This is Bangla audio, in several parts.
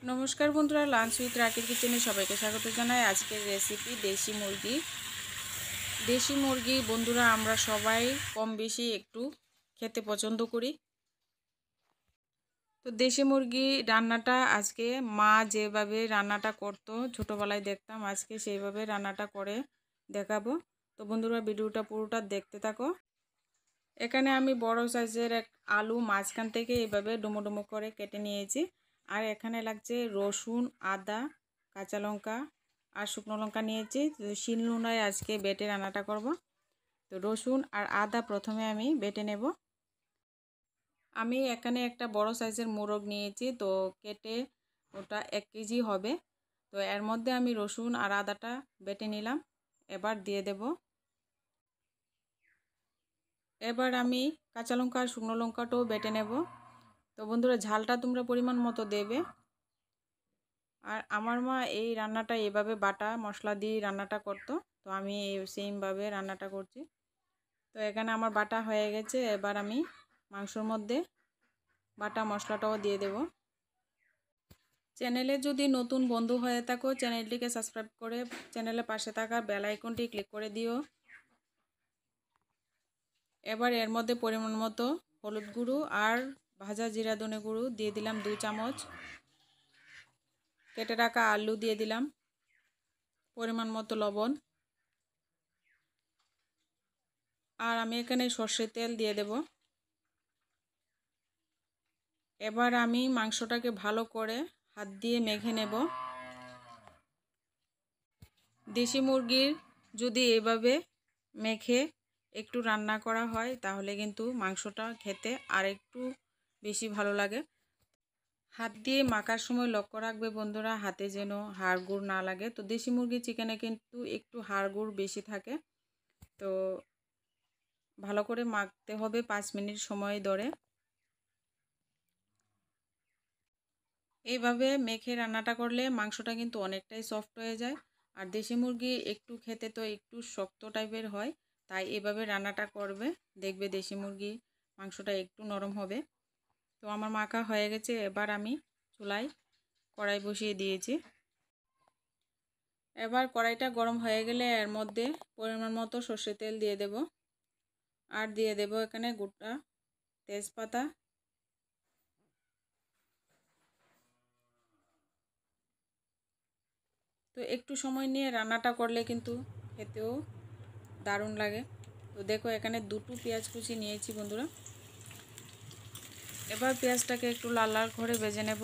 नमस्कार बंधुरा लांच उइथ राकिर किचेने सबाइके स्वागत जानाई। आजकेर रेसिपि देशी मुरगी। देशी मुरगी बंधुरा आमरा सबाई कम बेशी एकटू खेते पछंद करी। तो देशी मुरगी रान्नाटा आजके मा जेभाবে रान्नाटा करतो छोटोबेलाय देखताम, आजके सेइभाবে रान्नाटा करे देखाबो। तो बंधुरा भिडियोटा पुरोटा देखते थाको। एखाने आमी बड़ो साइजेर एक आलू माझखान थेके एइभाবে डुमो डुमो करे केटे निয়েছি। আর এখানে লাগছে রসুন, আদা, কাঁচা লঙ্কা আর শুকনো লঙ্কা নিয়েছি। শিলনোড়ায় আজকে বেটে রান্নাটা করব। তো রসুন আর আদা প্রথমে আমি বেটে নেব। আমি এখানে একটা বড় সাইজের মোরগ নিয়েছি, তো কেটে ওটা 1 কেজি হবে। তো এর মধ্যে আমি রসুন আর আদাটা বেটে নিলাম, এবার দিয়ে দেব। এবার আমি কাঁচা লঙ্কা আর শুকনো লঙ্কাটাও বেটে নেব। তো বন্ধুরা ঝালটা তোমরা পরিমাণ মতো দেবে। আর আমার মা এই রান্নাটা এভাবে বাটা মশলা দিয়ে রান্নাটা করতো, তো আমি সেমভাবে রান্নাটা করছি। তো এখানে আমার বাটা হয়ে গেছে, এবার আমি মাংসের মধ্যে বাটা মশলাটাও দিয়ে দেব। চ্যানেলে যদি নতুন বন্ধু হয়ে থাকো চ্যানেলটিকে সাবস্ক্রাইব করে চ্যানেলের পাশে থাকা বেল আইকনটি ক্লিক করে দিও। এবার এর মধ্যে পরিমাণ মতো হলুদ গুঁড়ো আর ভাজা জিরা ধনে গুঁড়ো দিয়ে দিলাম 2 চামচ। কেটে রাখা আলু দিয়ে দিলাম, পরিমাণ মতো লবণ, আর আমি এখানে সরষের তেল দিয়ে দেব। এবার আমি মাংসটাকে ভালো করে হাত দিয়ে মেখে নেব। দেশি মুরগির যদি এভাবে মেখে একটু রান্না করা হয় তাহলে কিন্তু মাংসটা খেতে আর একটু বেশি ভালো লাগে। হাত দিয়ে মাখার সময় লক্ষ্য রাখবে বন্ধুরা হাতে যেন হাড়গুড় না লাগে। তো দেশি মুরগি চিকেনে কিন্তু একটু হাড়গুড় বেশি থাকে, তো ভালো করে মাখতে হবে 5 মিনিট সময় ধরে। এইভাবে মেখে রান্নাটা করলে মাংসটা কিন্তু অনেকটাই সফট হয়ে যায়। আর দেশি মুরগি একটু খেতে তো একটু শক্ত টাইপের হয়, তাই এভাবে রান্নাটা করবে, দেখবে দেশি মুরগি মাংসটা একটু নরম হবে। তো আমার মাখা হয়ে গেছে, এবার আমি চুলায় কড়াই বসিয়ে দিয়েছি। এবার কড়াইটা গরম হয়ে গেলে এর মধ্যে পরিমাণ মতো সরষের তেল দিয়ে দেব, আর দিয়ে দেব এখানে গোটা তেজপাতা, তো একটু সময় নিয়ে রান্নাটা করলে কিন্তু খেতেও দারুণ লাগে। তো দেখো এখানে 2টো পেঁয়াজ কুচি নিয়েছি বন্ধুরা। এবার পেঁয়াজটাকে একটু লাল লাল করে ভেজে নেব।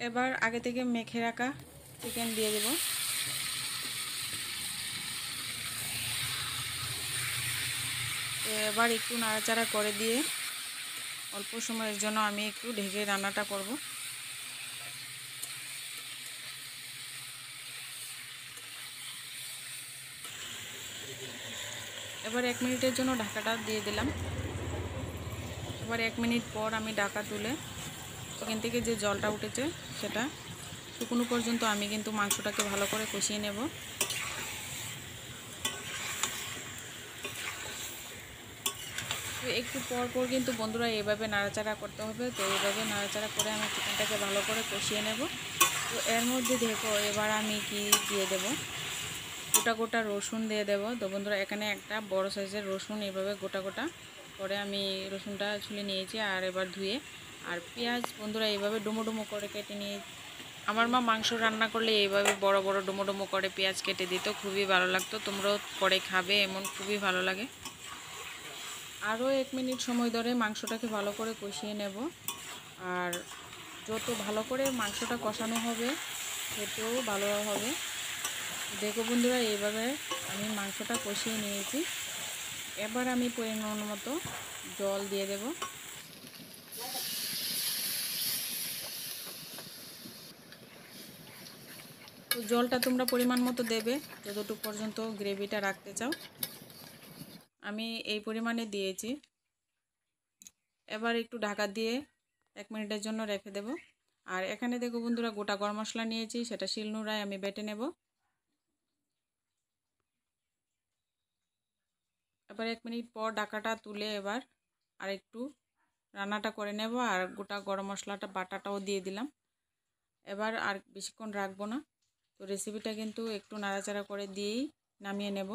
এবার আগে থেকে মেখে রাখা চিকেন দিয়ে দেব। তো এবার একটু নাড়াচাড়া করে দিয়ে অল্প সময়ের জন্য আমি একটু ঢেকে রান্নাটা করব। এবার 1 মিনিটের জন্য ঢাকাটা দিয়ে দিলাম। এবার 1 মিনিট পর আমি ঢাকা তুলে চিকেন থেকে যে জলটা উঠেছে সেটা শুকনো পর্যন্ত আমি কিন্তু মাংসটাকে ভালো করে কষিয়ে নেব। তো একটু পর পর কিন্তু বন্ধুরা এইভাবে নাড়াচাড়া করতে হবে। তো এইভাবে নাড়াচাড়া করে আমি চিকেনটাকে ভালো করে কষিয়ে নেব। তো এর মধ্যে দেখো এবার আমি কি দিয়ে দেব, গোটা গোটা রসুন দিয়ে দেব। তো বন্ধুরা এখানে একটা বড় সাইজের রসুন এইভাবে গোটা গোটা করে আমি রসুনটা ছুলে নিয়েছি, আর এবার ধুয়ে। আর পেঁয়াজ বন্ধুরা এইভাবে ডুমো ডুমো করে কেটে নিয়ে, আমার মা মাংস রান্না করলে এইভাবে বড় বড় ডুমো ডুমো করে পেঁয়াজ কেটে দিত, খুবই ভালো লাগতো। তোমরাও করে খাবে, এমন খুবই ভালো লাগে। আরও 1 মিনিট সময় ধরে মাংসটাকে ভালো করে কষিয়ে নেব। আর যত ভালো করে মাংসটা কষানো হবে খেতেও ভালো হবে। দেখো বন্ধুরা এইভাবে আমি মাংসটা কষিয়ে নিয়েছি। এবার আমি পরিমাণ মতো জল দিয়ে দেব। তো জলটা তোমরা পরিমাণ মতো দেবে যতটুকু পর্যন্ত গ্রেভিটা রাখতে চাও, আমি এই পরিমাণে দিয়েছি। এবার একটু ঢাকা দিয়ে 1 মিনিটের জন্য রেখে দেব। আর এখানে দেখো বন্ধুরা গোটা গরম মশলা নিয়েছি, সেটা শিলনোড়ায় আমি বেটে নেব। তারপরে 1 মিনিট পর ঢাকাটা তুলে এবার আরেকটু রান্নাটা করে নেব। আর গোটা গরম মশলাটা বাটাটাও দিয়ে দিলাম। এবার আর বেশিক্ষণ রাখবো না। তো রেসিপিটা কিন্তু একটু নাড়াচাড়া করে দিয়েই নামিয়ে নেব।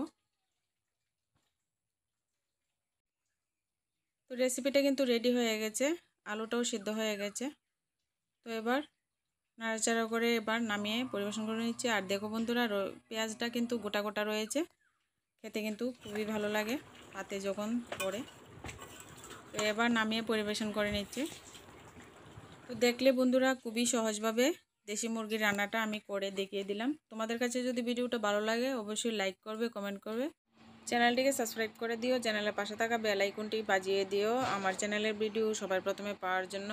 তো রেসিপিটা কিন্তু রেডি হয়ে গেছে, আলুটাও সিদ্ধ হয়ে গেছে। তো এবার নাড়াচাড়া করে এবার নামিয়ে পরিবেশন করে নিচ্ছি। আর দেখো বন্ধুরা, পেঁয়াজটা কিন্তু গোটা গোটা রয়েছে, খেতে কিন্তু খুবই ভালো লাগে ভাতে যখন পড়ে। তো এবার নামিয়ে পরিবেশন করে নিচ্ছি। তো দেখলে বন্ধুরা, খুবই সহজভাবে দেশি মুরগির রান্নাটা আমি করে দেখিয়ে দিলাম। তোমাদের কাছে যদি ভিডিওটা ভালো লাগে অবশ্যই লাইক করবে, কমেন্ট করবে, চ্যানেলটিকে সাবস্ক্রাইব করে দিও, চ্যানেলের পাশে থাকা বেল আইকনটি বাজিয়ে দিও আমার চ্যানেলের ভিডিও সবার প্রথমে পাওয়ার জন্য।